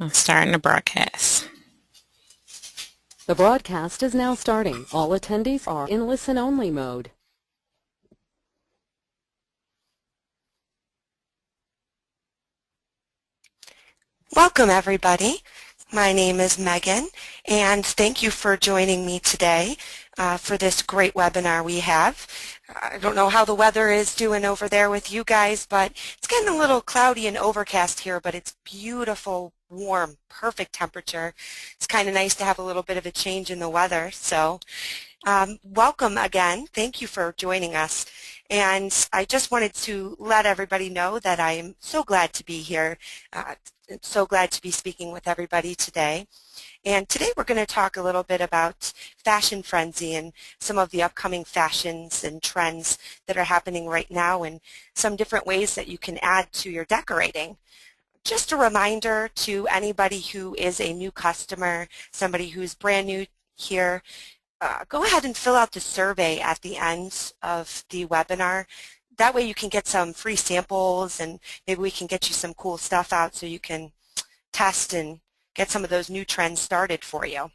I'm starting the broadcast. The broadcast is now starting. All attendees are in listen-only mode. Welcome, everybody. My name is Megan, and thank you for joining me today for this great webinar we have. I don't know how the weather is doing over there with you guys, but it's getting a little cloudy and overcast here, but it's beautiful, warm, perfect temperature. It's kind of nice to have a little bit of a change in the weather. So welcome again. Thank you for joining us. And I just wanted to let everybody know that I'm so glad to be here. So glad to be speaking with everybody today. And today we're going to talk a little bit about Fashion Frenzy and some of the upcoming fashions and trends that are happening right now and some different ways that you can add to your decorating. Just a reminder to anybody who is a new customer, somebody who's brand new here, go ahead and fill out the survey at the end of the webinar. That way you can get some free samples and maybe we can get you some cool stuff out so you can test and get some of those new trends started for you.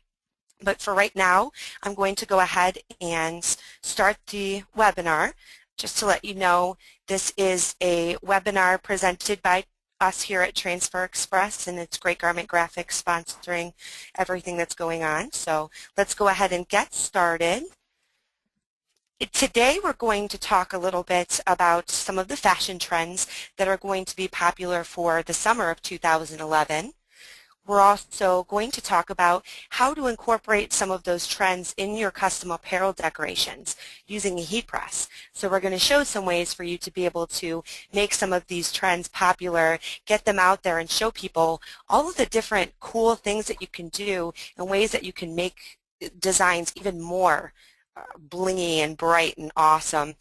But for right now, I'm going to go ahead and start the webinar. Just to let you know, this is a webinar presented by us here at Transfer Express, and it's Great Garment Graphics sponsoring everything that's going on. So let's go ahead and get started. Today we're going to talk a little bit about some of the fashion trends that are going to be popular for the summer of 2011. We're also going to talk about how to incorporate some of those trends in your custom apparel decorations using a heat press. So we're going to show some ways for you to be able to make some of these trends popular, get them out there and show people all of the different cool things that you can do and ways that you can make designs even more blingy and bright and awesome.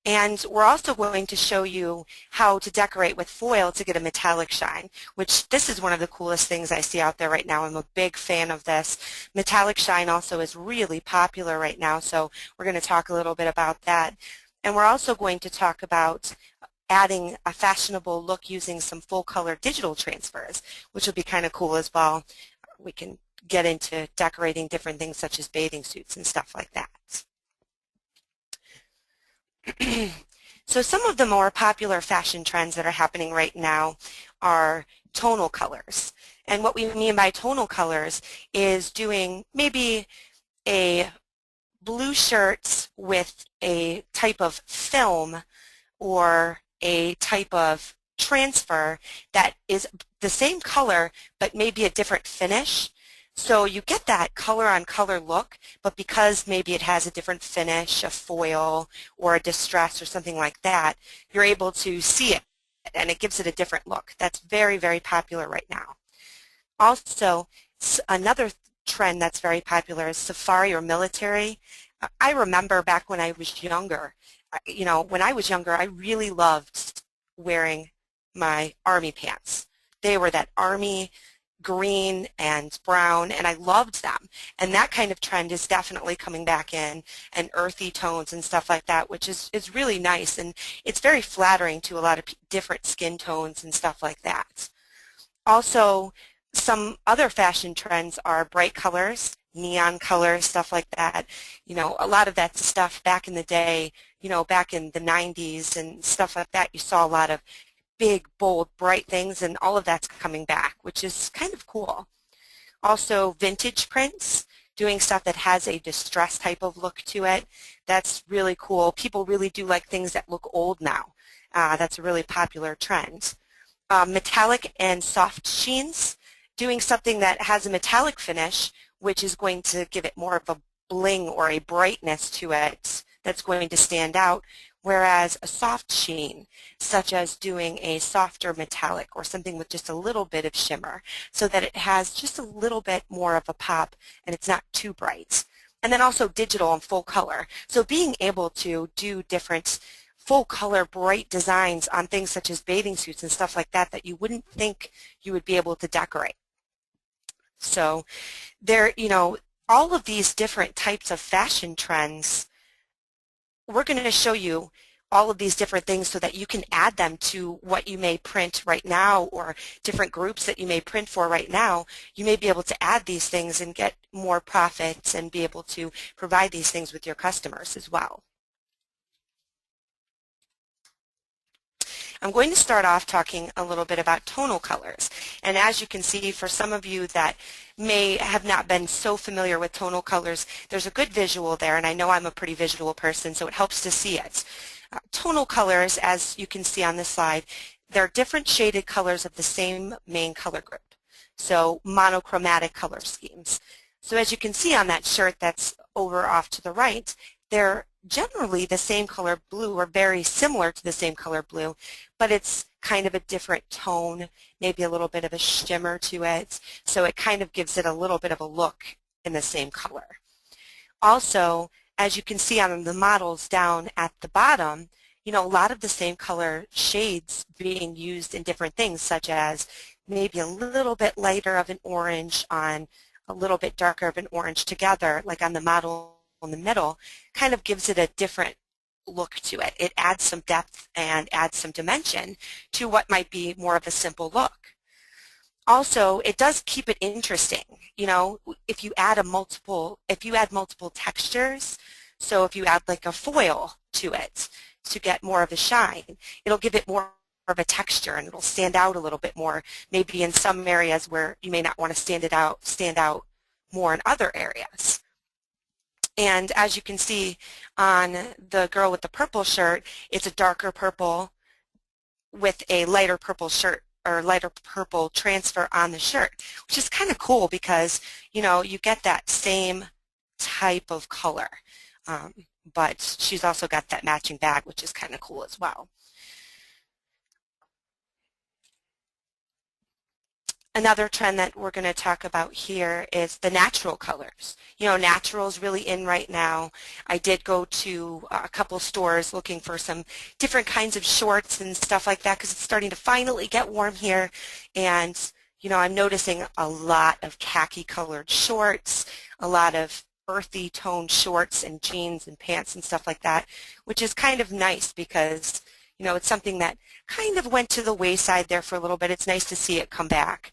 And we're also going to show you how to decorate with foil to get a metallic shine, which this is one of the coolest things I see out there right now. I'm a big fan of this. Metallic shine also is really popular right now, so we're going to talk a little bit about that. And we're also going to talk about adding a fashionable look using some full color digital transfers, which will be kind of cool as well. We can get into decorating different things such as bathing suits and stuff like that. So some of the more popular fashion trends that are happening right now are tonal colors. And what we mean by tonal colors is doing maybe a blue shirt with a type of film or a type of transfer that is the same color but maybe a different finish. So you get that color on color look, but because maybe it has a different finish, a foil or a distress or something like that, you're able to see it and it gives it a different look. That's very, very popular right now. Also, another trend that's very popular is safari or military. I remember back when I was younger, when I was younger, I really loved wearing my army pants. They were that army green and brown, and I loved them. And that kind of trend is definitely coming back in, and earthy tones and stuff like that, which is really nice, and it's very flattering to a lot of different skin tones and stuff like that. Also, some other fashion trends are bright colors, neon colors, stuff like that. A lot of that stuff back in the day, back in the 90s and stuff like that, you saw a lot of big, bold, bright things, and all of that's coming back, which is kind of cool. Also, vintage prints, doing stuff that has a distress type of look to it. That's really cool. People really do like things that look old now. That's a really popular trend. Metallic and soft sheens, doing something that has a metallic finish, which is going to give it more of a bling or a brightness to it that's going to stand out, whereas a soft sheen, such as doing a softer metallic or something with just a little bit of shimmer, so that it has just a little bit more of a pop and it's not too bright. And then also digital and full color. So being able to do different full color bright designs on things such as bathing suits and stuff like that that you wouldn't think you would be able to decorate. So there, all of these different types of fashion trends, we're going to show you all of these different things so that you can add them to what you may print right now or different groups that you may print for right now. You may be able to add these things and get more profits and be able to provide these things with your customers as well. I'm going to start off talking a little bit about tonal colors. And as you can see, for some of you that may have not been so familiar with tonal colors, there's a good visual there, and I know I'm a pretty visual person, so it helps to see it. Tonal colors, as you can see on this slide, they're different shaded colors of the same main color group. So monochromatic color schemes. So as you can see on that shirt that's over off to the right, they're generally the same color blue or very similar to the same color blue, but it's kind of a different tone, maybe a little bit of a shimmer to it, so it kind of gives it a little bit of a look in the same color. Also, as you can see on the models down at the bottom, you know, a lot of the same color shades being used in different things, such as maybe a little bit lighter of an orange on a little bit darker of an orange together, like on the model in the middle, kind of gives it a different look to it. It adds some depth and adds some dimension to what might be more of a simple look. Also, it does keep it interesting. You know, if you add multiple textures, so if you add like a foil to it to get more of a shine, it'll give it more of a texture and it'll stand out a little bit more, maybe in some areas where you may not want to stand out more in other areas. And as you can see on the girl with the purple shirt, it's a darker purple with a lighter purple shirt or lighter purple transfer on the shirt, which is kind of cool because, you know, you get that same type of color. But she's also got that matching bag, which is kind of cool as well. Another trend that we're going to talk about here is the natural colors. You know, natural is really in right now. I did go to a couple stores looking for some different kinds of shorts and stuff like that because it's starting to finally get warm here. And, you know, I'm noticing a lot of khaki colored shorts, a lot of earthy toned shorts and jeans and pants and stuff like that, which is kind of nice because, you know, it's something that kind of went to the wayside there for a little bit. It's nice to see it come back.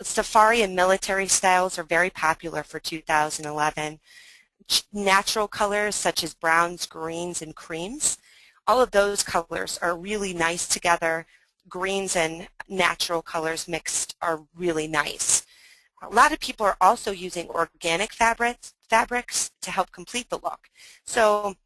Safari and military styles are very popular for 2011. Natural colors such as browns, greens, and creams, all of those colors are really nice together. Greens and natural colors mixed are really nice. A lot of people are also using organic fabrics to help complete the look. So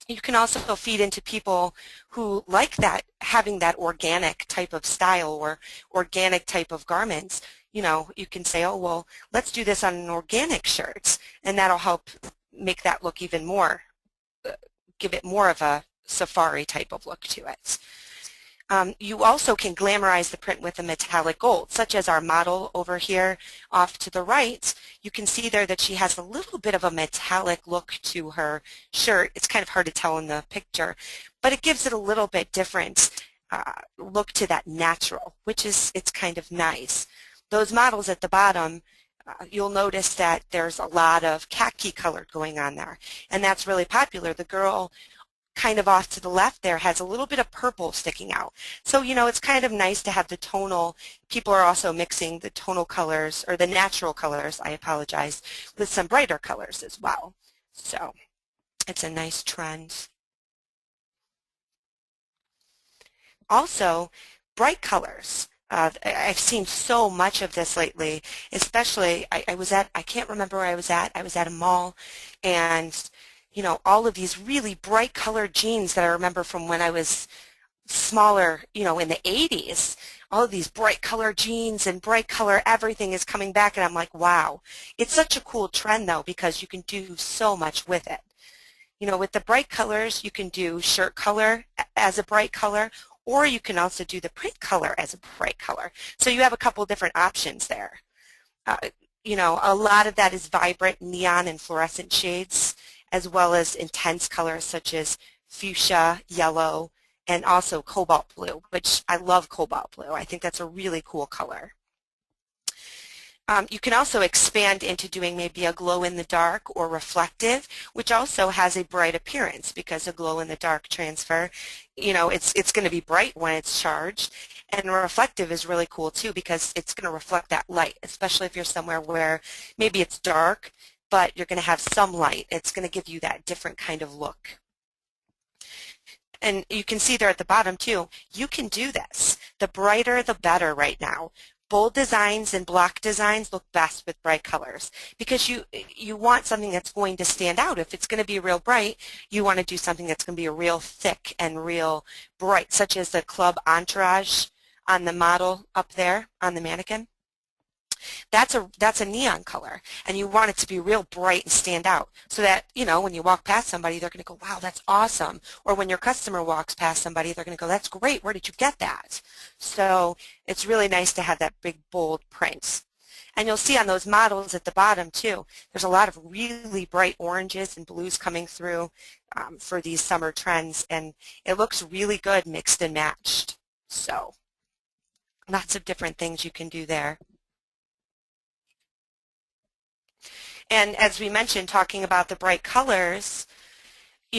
you can also feed into people who like that, having that organic type of style or organic type of garments. You know, you can say, oh, well, let's do this on an organic shirt, and that'll help make that look even more, give it more of a safari type of look to it. You also can glamorize the print with a metallic gold, such as our model over here off to the right. You can see there that she has a little bit of a metallic look to her shirt. It's kind of hard to tell in the picture, but it gives it a little bit different look to that natural, which is, it's kind of nice. Those models at the bottom, you'll notice that there's a lot of khaki color going on there, and that's really popular. The girl kind of off to the left there has a little bit of purple sticking out. So, you know, it's kind of nice to have the tonal. People are also mixing the tonal colors, or the natural colors, I apologize, with some brighter colors as well. So it's a nice trend. Also, bright colors. I've seen so much of this lately, especially I can't remember where I was at a mall, and you know, all of these really bright colored jeans that I remember from when I was smaller, you know, in the 80s. All of these bright color jeans and bright color everything is coming back, and I'm like, wow. It's such a cool trend though because you can do so much with it. You know, with the bright colors, you can do shirt color as a bright color, or you can also do the print color as a bright color. So you have a couple different options there. You know, a lot of that is vibrant neon and fluorescent shades, as well as intense colors such as fuchsia, yellow, and also cobalt blue, which I love cobalt blue. I think that's a really cool color. You can also expand into doing maybe a glow-in-the-dark or reflective, which also has a bright appearance because a glow-in-the-dark transfer, it's going to be bright when it's charged. And reflective is really cool too because it's going to reflect that light, especially if you're somewhere where maybe it's dark, but you're going to have some light. It's going to give you that different kind of look. And you can see there at the bottom too, you can do this. The brighter the better right now. Bold designs and block designs look best with bright colors because you want something that's going to stand out. If it's going to be real bright, you want to do something that's going to be real thick and real bright, such as the Club Entourage on the model up there on the mannequin. That's a neon color, and you want it to be real bright and stand out so that, when you walk past somebody, they're going to go, wow, that's awesome. Or when your customer walks past somebody, they're going to go, that's great. Where did you get that? So it's really nice to have that big, bold print. And you'll see on those models at the bottom, too, there's a lot of really bright oranges and blues coming through for these summer trends, and it looks really good mixed and matched. So lots of different things you can do there. And as we mentioned, talking about the bright colors,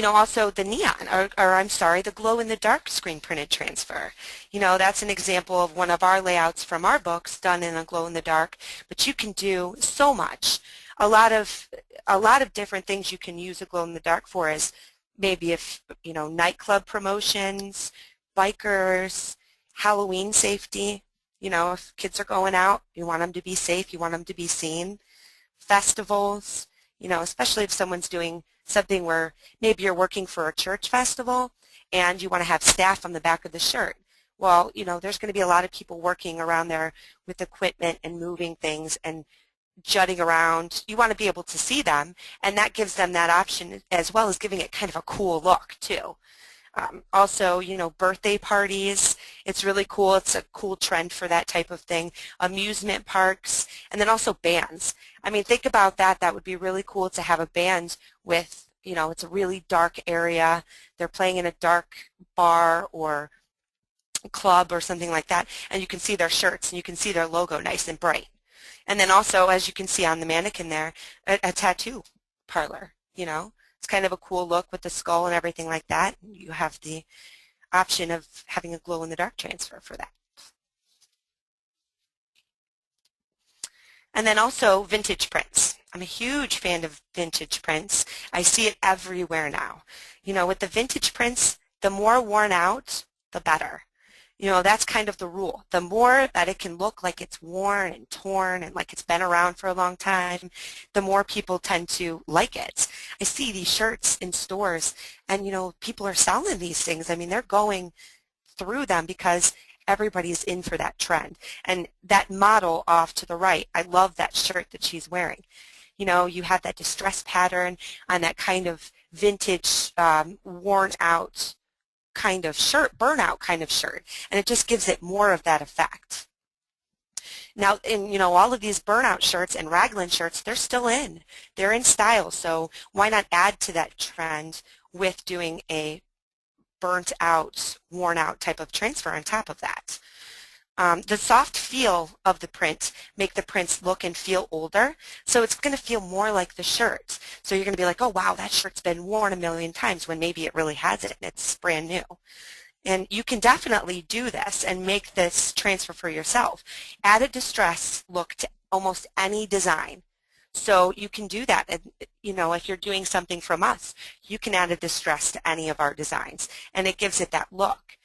also the neon, or I'm sorry, the glow-in-the-dark screen printed transfer. That's an example of one of our layouts from our books done in a glow-in-the-dark, but you can do so much. A lot of different things you can use a glow-in-the-dark for is maybe if, nightclub promotions, bikers, Halloween safety. If kids are going out, you want them to be safe, you want them to be seen. Festivals, especially if someone's doing something where maybe you're working for a church festival and you want to have staff on the back of the shirt. Well, there's going to be a lot of people working around there with equipment and moving things and jutting around. You want to be able to see them, and that gives them that option as well as giving it kind of a cool look too. Also, birthday parties, it's really cool. It's a cool trend for that type of thing. Amusement parks, and then also bands. I mean, think about that. That would be really cool to have a band with, it's a really dark area. They're playing in a dark bar or club or something like that, and you can see their shirts and you can see their logo nice and bright. And then also, as you can see on the mannequin there, a tattoo parlor, It's kind of a cool look with the skull and everything like that. You have the option of having a glow-in-the-dark transfer for that. And then also vintage prints. I'm a huge fan of vintage prints. I see it everywhere now. With the vintage prints, the more worn out, the better. That's kind of the rule. The more that it can look like it's worn and torn and like it's been around for a long time, the more people tend to like it. I see these shirts in stores and, people are selling these things. I mean, they're going through them because everybody's in for that trend. And that model off to the right, I love that shirt that she's wearing. You have that distress pattern on that kind of vintage, worn out kind of shirt, burnout kind of shirt, and it just gives it more of that effect. Now, in all of these burnout shirts and raglan shirts, they're still in. They're in style, so why not add to that trend with doing a burnt out, worn out type of transfer on top of that. The soft feel of the print make the prints look and feel older, so it's going to feel more like the shirt. So you're going to be like, oh wow, that shirt's been worn a million times when maybe it really hasn't and it's brand new. And you can definitely do this and make this transfer for yourself. Add a distress look to almost any design. So you can do that. And, if you're doing something from us, you can add a distress to any of our designs, and it gives it that look.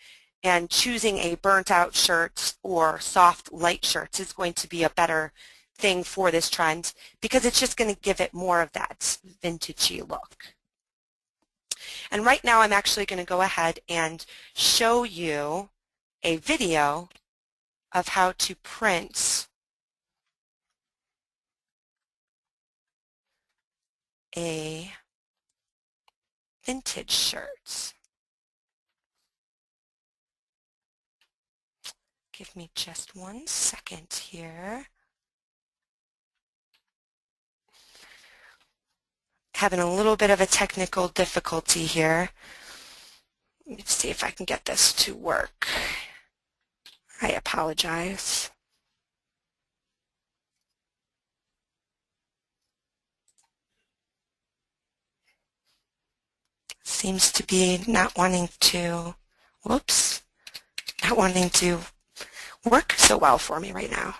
And choosing a burnt out shirt or soft light shirts is going to be a better thing for this trend because it's just going to give it more of that vintagey look. And right now I'm actually going to go ahead and show you a video of how to print a vintage shirt. Give me just 1 second here. Having a little bit of a technical difficulty here. Let's see if I can get this to work. I apologize. seems to be not wanting to, whoops, not wanting to work so well for me right now.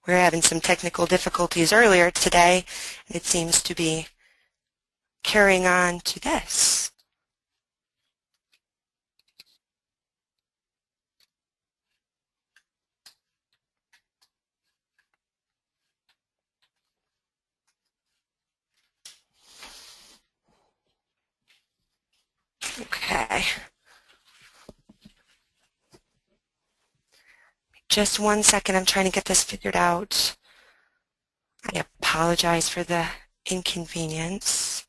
We were having some technical difficulties earlier today, and it seems to be carrying on to this. Okay. Just 1 second, I'm trying to get this figured out. I apologize for the inconvenience.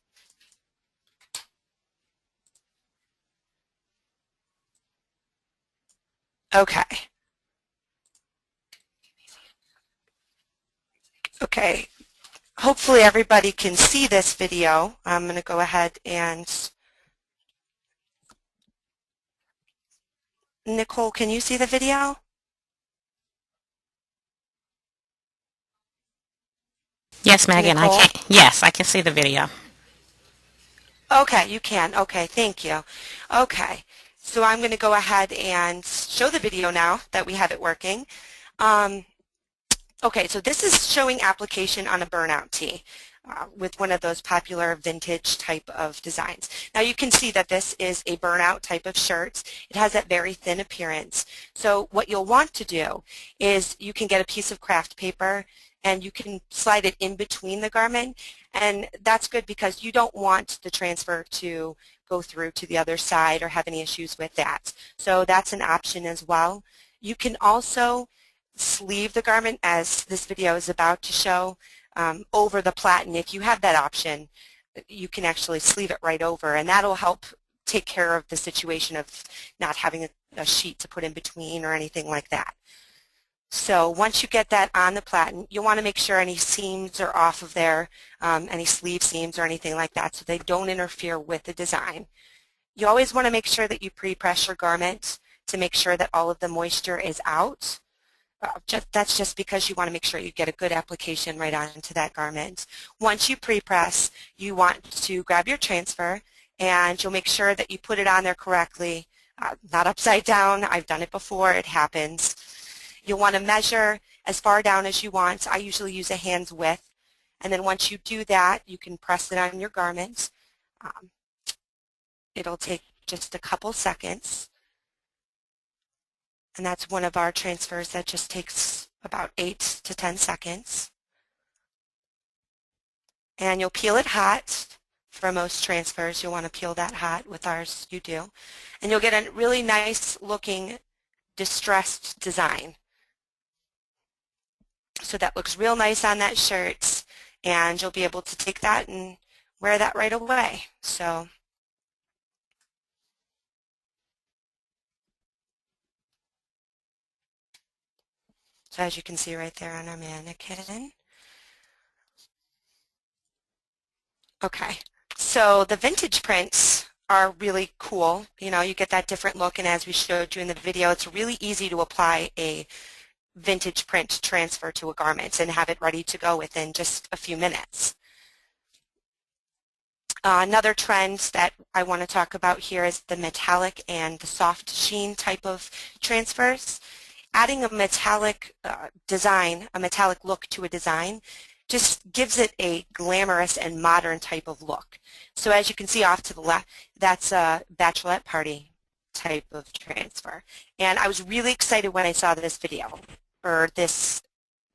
Okay. Okay. Hopefully everybody can see this video. I'm going to go ahead and Nicole, can you see the video? Yes, Megan, I Nicole? can. Yes, I can see the video. Okay, you can. Okay, thank you. Okay, so I'm going to go ahead and show the video now that we have it working. Okay, so this is showing application on a burnout tee with one of those popular vintage type of designs. Now you can see that this is a burnout type of shirt. It has that very thin appearance. So what you'll want to do is you can get a piece of craft paper and you can slide it in between the garment, and that's good because you don't want the transfer to go through to the other side or have any issues with that. So that's an option as well. You can also sleeve the garment, as this video is about to show, over the platen. If you have that option, you can actually sleeve it right over, and that'll help take care of the situation of not having a sheet to put in between or anything like that. So once you get that on the platen, you'll want to make sure any seams are off of there, any sleeve seams or anything like that, so they don't interfere with the design. You always want to make sure that you pre-press your garment to make sure that all of the moisture is out. That's just because you want to make sure you get a good application right onto that garment. Once you pre-press, you want to grab your transfer and you'll make sure that you put it on there correctly, not upside down. I've done it before. It happens. You'll want to measure as far down as you want. I usually use a hand's width. And then once you do that, you can press it on your garment. It'll take just a couple seconds. And that's one of our transfers that just takes about 8 to 10 seconds. And you'll peel it hot. For most transfers, you'll want to peel that hot. With ours, you do. And you'll get a really nice looking distressed design. So that looks real nice on that shirt, and you'll be able to take that and wear that right away. So as you can see right there on our mannequin. Okay, so the vintage prints are really cool. You know, you get that different look, and as we showed you in the video, it's really easy to apply a vintage print transfer to a garment and have it ready to go within just a few minutes. Another trend that I want to talk about here is the metallic and the soft sheen type of transfers. Adding a metallic design, a metallic look to a design, just gives it a glamorous and modern type of look. So as you can see off to the left, that's a bachelorette party type of transfer. And I was really excited when I saw this video, or this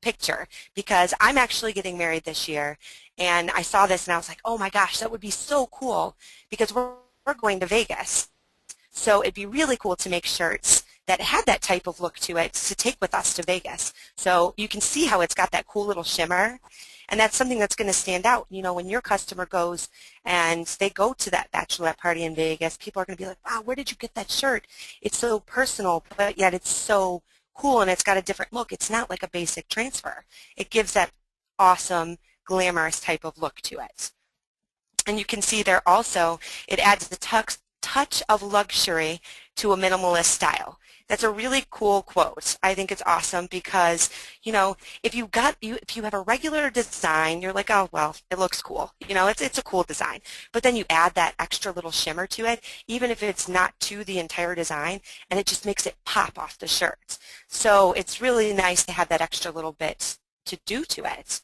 picture, because I'm actually getting married this year, and I saw this and I was like, oh my gosh, that would be so cool, because we're going to Vegas. So it'd be really cool to make shirts that had that type of look to it to take with us to Vegas. So you can see how it's got that cool little shimmer, and that's something that's going to stand out. You know, when your customer goes and they go to that bachelorette party in Vegas, people are going to be like, wow, where did you get that shirt? It's so personal, but yet it's so cool, and it's got a different look. It's not like a basic transfer. It gives that awesome, glamorous type of look to it. And you can see there also, it adds the touch of luxury to a minimalist style. That's a really cool quote. I think it's awesome because, you know, if you have a regular design, you're like, oh well, it looks cool. You know, it's a cool design. But then you add that extra little shimmer to it, even if it's not to the entire design, and it just makes it pop off the shirt. So it's really nice to have that extra little bit to do to it.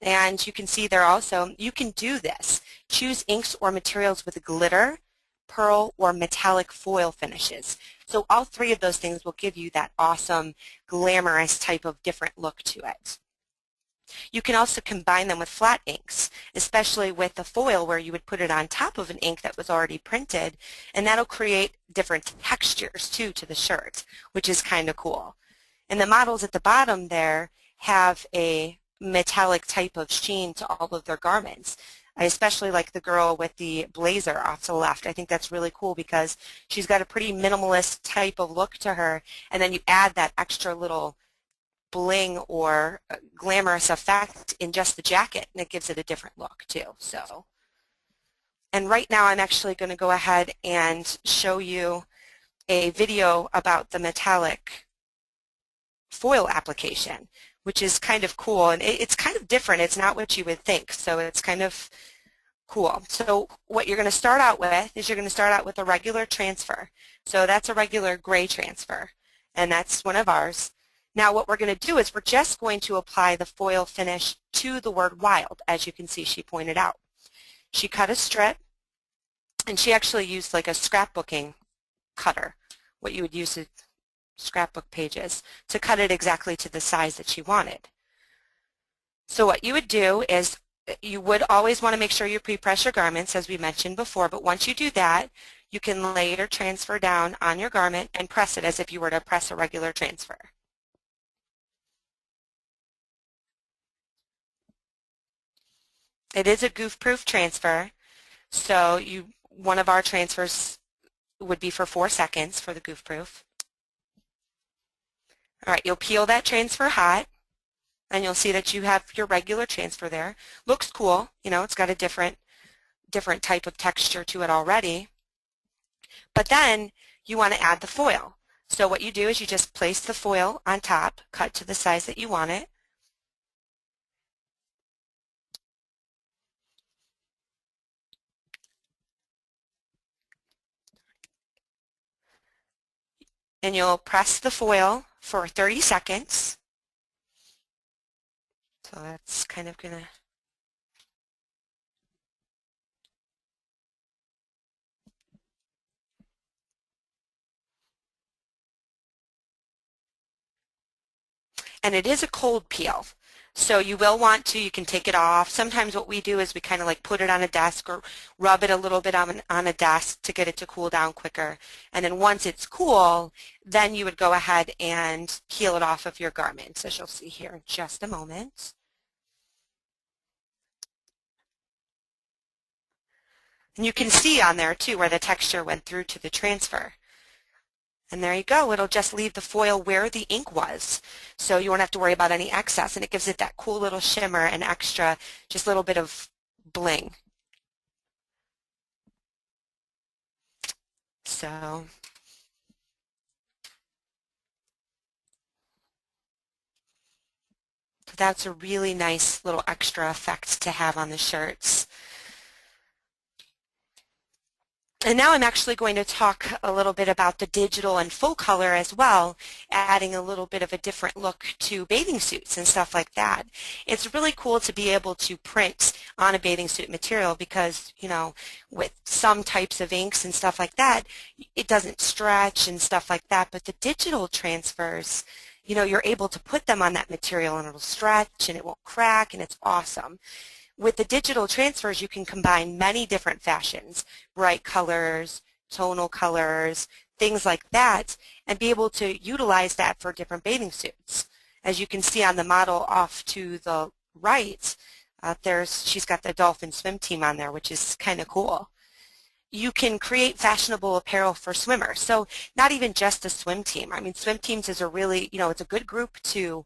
And you can see there also, you can do this. Choose inks or materials with glitter, pearl, or metallic foil finishes. So all three of those things will give you that awesome, glamorous type of different look to it. You can also combine them with flat inks, especially with the foil where you would put it on top of an ink that was already printed, and that'll create different textures too to the shirt, which is kind of cool. And the models at the bottom there have a metallic type of sheen to all of their garments. I especially like the girl with the blazer off to the left. I think that's really cool because she's got a pretty minimalist type of look to her, and then you add that extra little bling or glamorous effect in just the jacket, and it gives it a different look too. So, and right now I'm actually going to go ahead and show you a video about the metallic foil application, which is kind of cool, and it's kind of different. It's not what you would think, so it's kind of cool. So what you're going to start out with is you're going to start out with a regular transfer. So that's a regular gray transfer, and that's one of ours. Now what we're going to do is we're just going to apply the foil finish to the word wild, as you can see she pointed out. She cut a strip, and she actually used like a scrapbooking cutter, what you would use to scrapbook pages, to cut it exactly to the size that she wanted. So what you would do is you would always want to make sure you pre-press your garments, as we mentioned before, but once you do that, you can lay your transfer down on your garment and press it as if you were to press a regular transfer. It is a goof-proof transfer, so one of our transfers would be for 4 seconds for the goof-proof. All right, you'll peel that transfer hot, and you'll see that you have your regular transfer there. Looks cool, you know, it's got a different type of texture to it already. But then you want to add the foil. So what you do is you just place the foil on top, cut to the size that you want it. And you'll press the foil for 30 seconds. So that's kind of going to and it is a cold peel. So you will want to, you can take it off. Sometimes what we do is we kind of like put it on a desk or rub it a little bit on a desk to get it to cool down quicker. And then once it's cool, then you would go ahead and peel it off of your garments, as you'll see here in just a moment. And you can see on there too where the texture went through to the transfer. And there you go. It'll just leave the foil where the ink was. So you won't have to worry about any excess. And it gives it that cool little shimmer and extra, just a little bit of bling. So that's a really nice little extra effect to have on the shirts. And now I'm actually going to talk a little bit about the digital and full color as well, adding a little bit of a different look to bathing suits and stuff like that. It's really cool to be able to print on a bathing suit material because, you know, with some types of inks and stuff like that, it doesn't stretch and stuff like that, but the digital transfers, you know, you're able to put them on that material and it'll stretch and it won't crack and it's awesome. With the digital transfers, you can combine many different fashions, bright colors, tonal colors, things like that, and be able to utilize that for different bathing suits. As you can see on the model off to the right, she's got the dolphin swim team on there, which is kind of cool. You can create fashionable apparel for swimmers. So not even just a swim team. I mean, swim teams is a really, you know, it's a good group to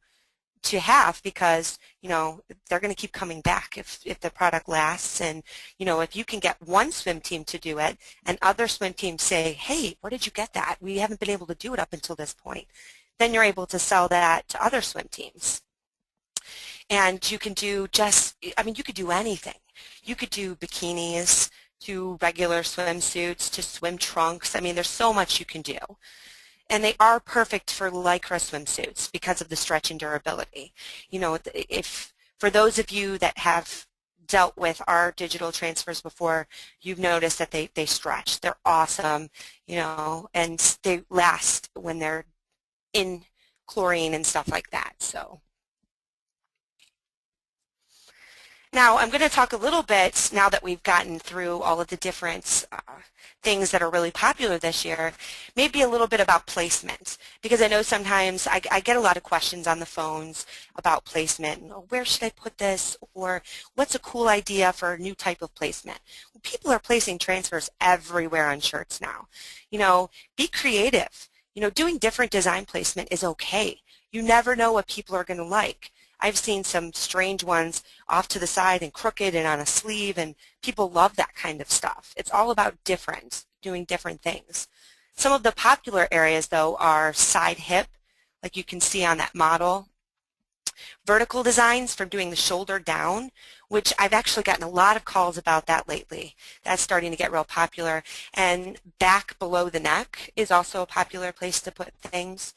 to have, because they're going to keep coming back if the product lasts. And if you can get one swim team to do it and other swim teams say, hey, where did you get that? We haven't been able to do it up until this point. Then you're able to sell that to other swim teams. And you can do you could do anything. You could do bikinis to regular swimsuits to swim trunks. There's so much you can do. And they are perfect for Lycra swimsuits because of the stretch and durability. If for those of you that have dealt with our digital transfers before, you've noticed that they stretch. They're awesome, and they last when they're in chlorine and stuff like that. So now I'm going to talk a little bit, now that we've gotten through all of the different things that are really popular this year, maybe a little bit about placement, because I know sometimes I get a lot of questions on the phones about placement. Where should I put this? Or what's a cool idea for a new type of placement? Well, people are placing transfers everywhere on shirts now. Be creative. Doing different design placement is okay. You never know what people are going to like. I've seen some strange ones off to the side and crooked and on a sleeve, and people love that kind of stuff. It's all about doing different things. Some of the popular areas, though, are side hip, like you can see on that model. Vertical designs from doing the shoulder down, which I've actually gotten a lot of calls about that lately. That's starting to get real popular. And back below the neck is also a popular place to put things.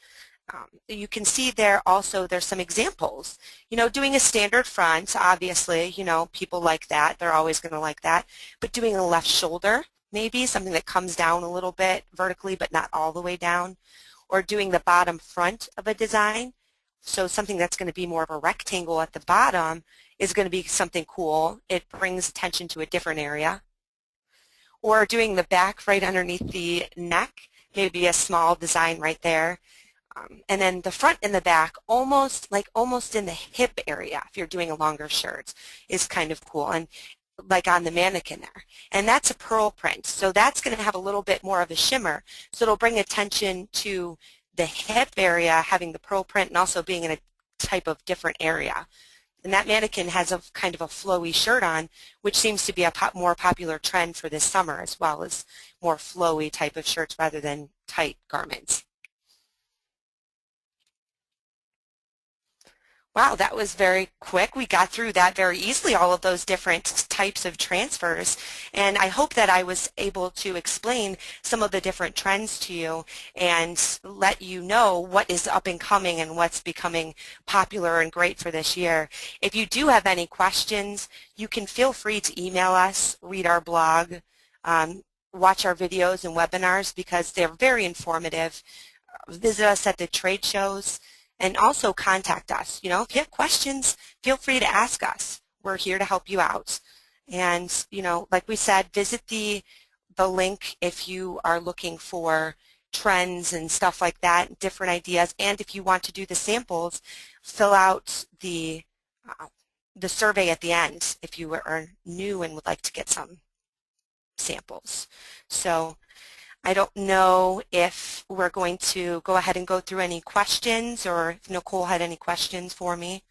You can see there also there's some examples. Doing a standard front, obviously, people like that. They're always going to like that. But doing a left shoulder, maybe something that comes down a little bit vertically but not all the way down. Or doing the bottom front of a design. So something that's going to be more of a rectangle at the bottom is going to be something cool. It brings attention to a different area. Or doing the back right underneath the neck, maybe a small design right there. And then the front and the back, almost in the hip area, if you're doing a longer shirt, is kind of cool, and like on the mannequin there. And that's a pearl print, so that's going to have a little bit more of a shimmer, so it'll bring attention to the hip area having the pearl print and also being in a type of different area. And that mannequin has a kind of a flowy shirt on, which seems to be a more popular trend for this summer, as well as more flowy type of shirts rather than tight garments. Wow, that was very quick. We got through that very easily, all of those different types of transfers. And I hope that I was able to explain some of the different trends to you and let you know what is up and coming and what's becoming popular and great for this year. If you do have any questions, you can feel free to email us, read our blog, watch our videos and webinars, because they're very informative. Visit us at the trade shows. And also contact us. If you have questions, feel free to ask us. We're here to help you out. And, like we said, visit the link if you are looking for trends and stuff like that, different ideas. And if you want to do the samples, fill out the survey at the end if you are new and would like to get some samples. So I don't know if we're going to go ahead and go through any questions, or if Nicole had any questions for me.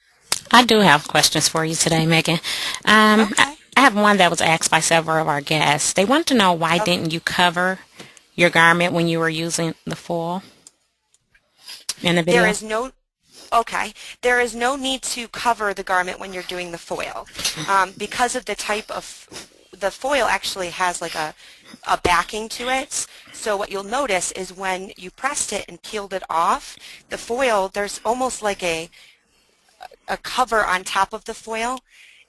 I do have questions for you today, Megan. Okay. I have one that was asked by several of our guests. They want to know, why didn't you cover your garment when you were using the foil in the video? There is no need to cover the garment when you're doing the foil, because of the type of the foil actually has like a backing to it. So what you'll notice is when you pressed it and peeled it off, the foil, there's almost like a cover on top of the foil,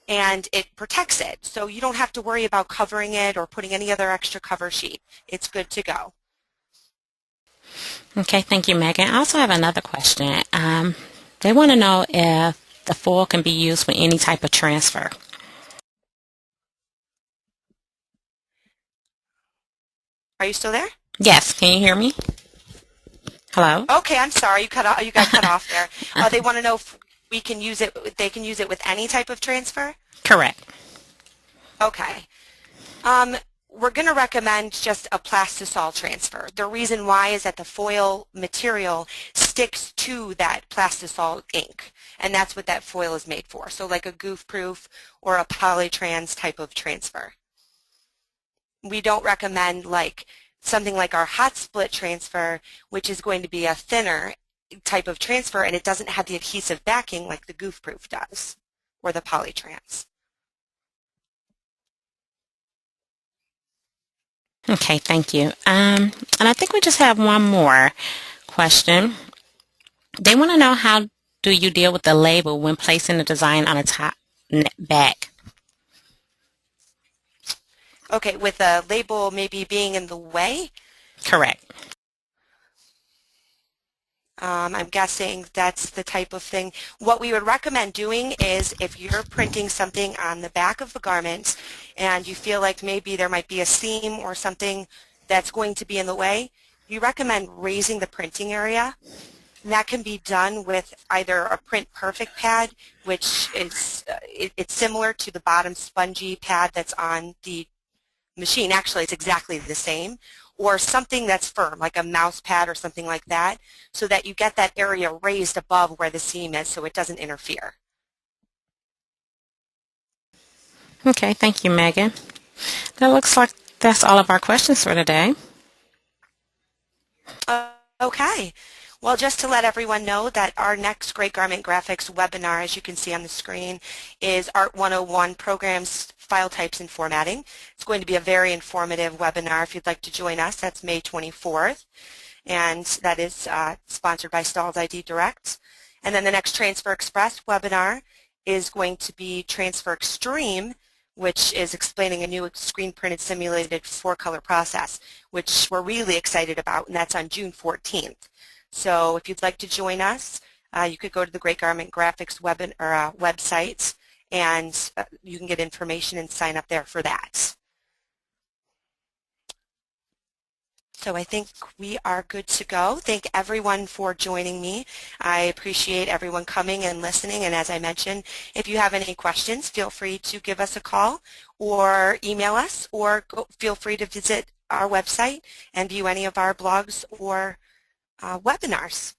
and it protects it. So you don't have to worry about covering it or putting any other extra cover sheet. It's good to go. Okay, thank you, Megan. I also have another question. They want to know if the foil can be used with any type of transfer. Are you still there? Yes, can you hear me? Hello? Okay, I'm sorry, you got cut off there. They want to know if we can use it. They can use it with any type of transfer? Correct. Okay. We're going to recommend just a plastisol transfer. The reason why is that the foil material sticks to that plastisol ink, and that's what that foil is made for. So like a goof-proof or a polytrans type of transfer. We don't recommend like something like our hot split transfer, which is going to be a thinner type of transfer, and it doesn't have the adhesive backing like the goof-proof does, or the polytrans. Okay, thank you. And I think we just have one more question. They want to know, how do you deal with the label when placing the design on a top back? Okay, with a label maybe being in the way? Correct. I'm guessing that's the type of thing. What we would recommend doing is if you're printing something on the back of the garment and you feel like maybe there might be a seam or something that's going to be in the way, we recommend raising the printing area. And that can be done with either a Print Perfect pad, which is it's similar to the bottom spongy pad that's on the machine. Actually, it's exactly the same. Or something that's firm, like a mouse pad or something like that, so that you get that area raised above where the seam is so it doesn't interfere. Okay, thank you, Megan. That looks like that's all of our questions for today. Okay. Well, just to let everyone know that our next Great Garment Graphics webinar, as you can see on the screen, is Art 101 Programs, File Types, and Formatting. It's going to be a very informative webinar. If you'd like to join us, that's May 24th, and that is sponsored by Stalls ID Direct. And then the next Transfer Express webinar is going to be Transfer Extreme, which is explaining a new screen-printed simulated 4-color process, which we're really excited about, and that's on June 14th. So if you'd like to join us, you could go to the Great Garment Graphics website, and you can get information and sign up there for that. So I think we are good to go. Thank everyone for joining me. I appreciate everyone coming and listening. And as I mentioned, if you have any questions, feel free to give us a call or email us, or feel free to visit our website and view any of our blogs or webinars.